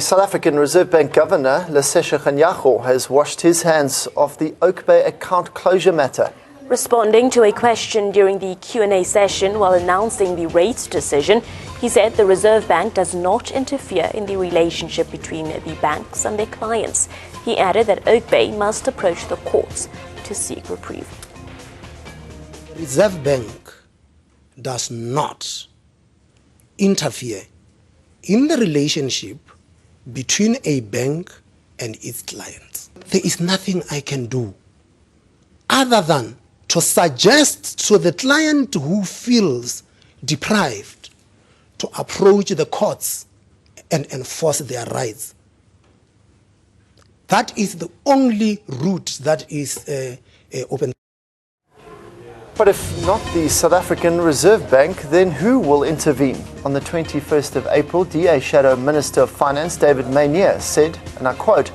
The South African Reserve Bank Governor Lesetja Kganyago has washed his hands of the Oakbay account closure matter. Responding to a question during the Q&A session while announcing the rates decision, he said the Reserve Bank does not interfere in the relationship between the banks and their clients. He added that Oakbay must approach the courts to seek reprieve. The Reserve Bank does not interfere in the relationship between a bank and its clients. There is nothing I can do other than to suggest to the client who feels deprived to approach the courts and enforce their rights. That is the only route that is open. But if not the South African Reserve Bank, then who will intervene? On the 21st of April, DA Shadow Minister of Finance David Maynier said, and I quote,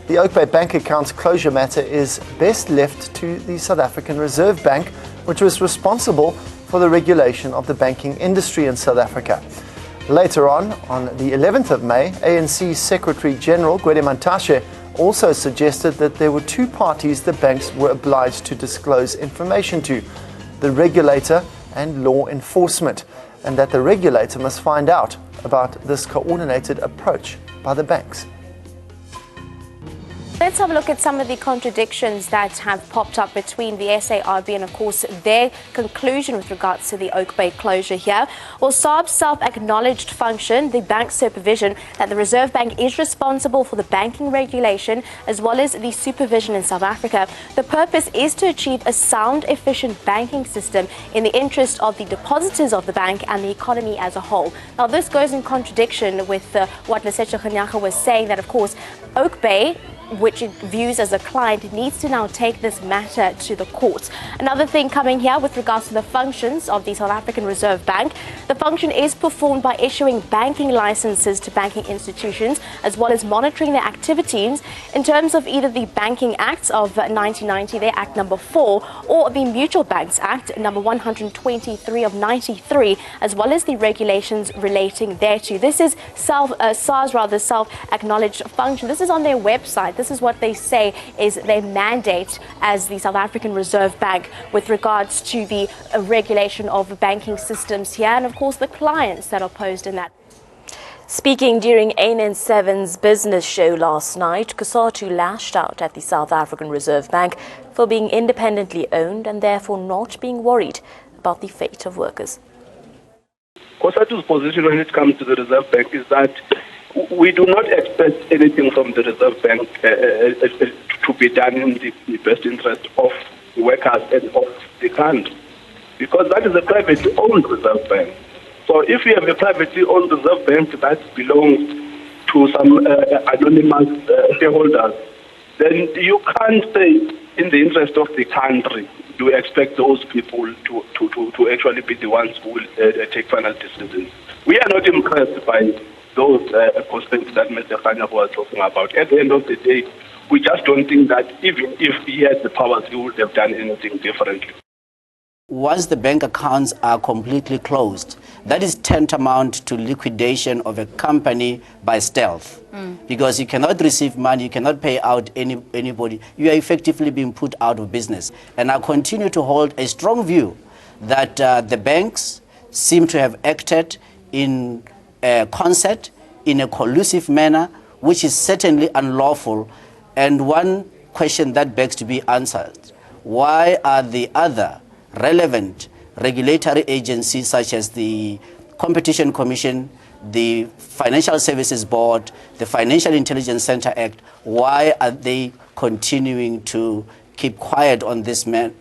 "The Oakbay bank account closure matter is best left to the South African Reserve Bank, which was responsible for the regulation of the banking industry in South Africa." Later on the 11th of May, ANC Secretary General Gwede Mantashe also suggested that there were two parties the banks were obliged to disclose information to: the regulator and law enforcement, and that the regulator must find out about this coordinated approach by the banks. Let's have a look at some of the contradictions that have popped up between the SARB and, of course, their conclusion with regards to the Oakbay closure here. Well, SARB's self-acknowledged function, the bank supervision, that the Reserve Bank is responsible for the banking regulation as well as the supervision in South Africa. The purpose is to achieve a sound, efficient banking system in the interest of the depositors of the bank and the economy as a whole. Now, this goes in contradiction with what Lesetja Kganyago was saying, that, of course, Oakbay, which it views as a client, needs to now take this matter to the courts. Another thing coming here with regards to the functions of the South African Reserve Bank, the function is performed by issuing banking licenses to banking institutions as well as monitoring their activities in terms of either the Banking Act of 1990, their Act number 4, or the Mutual Banks Act number 123 of 93, as well as the regulations relating thereto. This is SARB's self-acknowledged function. This is on their website. This is what they say is their mandate as the South African Reserve Bank with regards to the regulation of banking systems here and, of course, the clients that are posed in that. Speaking during ANN7's business show last night, Kusatu lashed out at the South African Reserve Bank for being independently owned and therefore not being worried about the fate of workers. Kusatu's position when it comes to the Reserve Bank is that we do not expect anything from the Reserve Bank to be done in the best interest of workers and of the country, because that is a privately owned Reserve Bank. So if you have a privately owned Reserve Bank that belongs to some anonymous shareholders, then you can't say in the interest of the country you expect those people to actually be the ones who will take final decisions. We are not impressed by those constraints that Mr. Kganyago was talking about. At the end of the day, we just don't think that even if he had the powers, he would have done anything differently. Once the bank accounts are completely closed, that is tantamount to liquidation of a company by stealth. Because you cannot receive money, you cannot pay out anybody. You are effectively being put out of business. And I continue to hold a strong view that the banks seem to have acted in concert in a collusive manner, which is certainly unlawful. And one question that begs to be answered: why are the other relevant regulatory agencies such as the Competition Commission, the Financial Services Board, the Financial Intelligence Center Act, why are they continuing to keep quiet on this matter?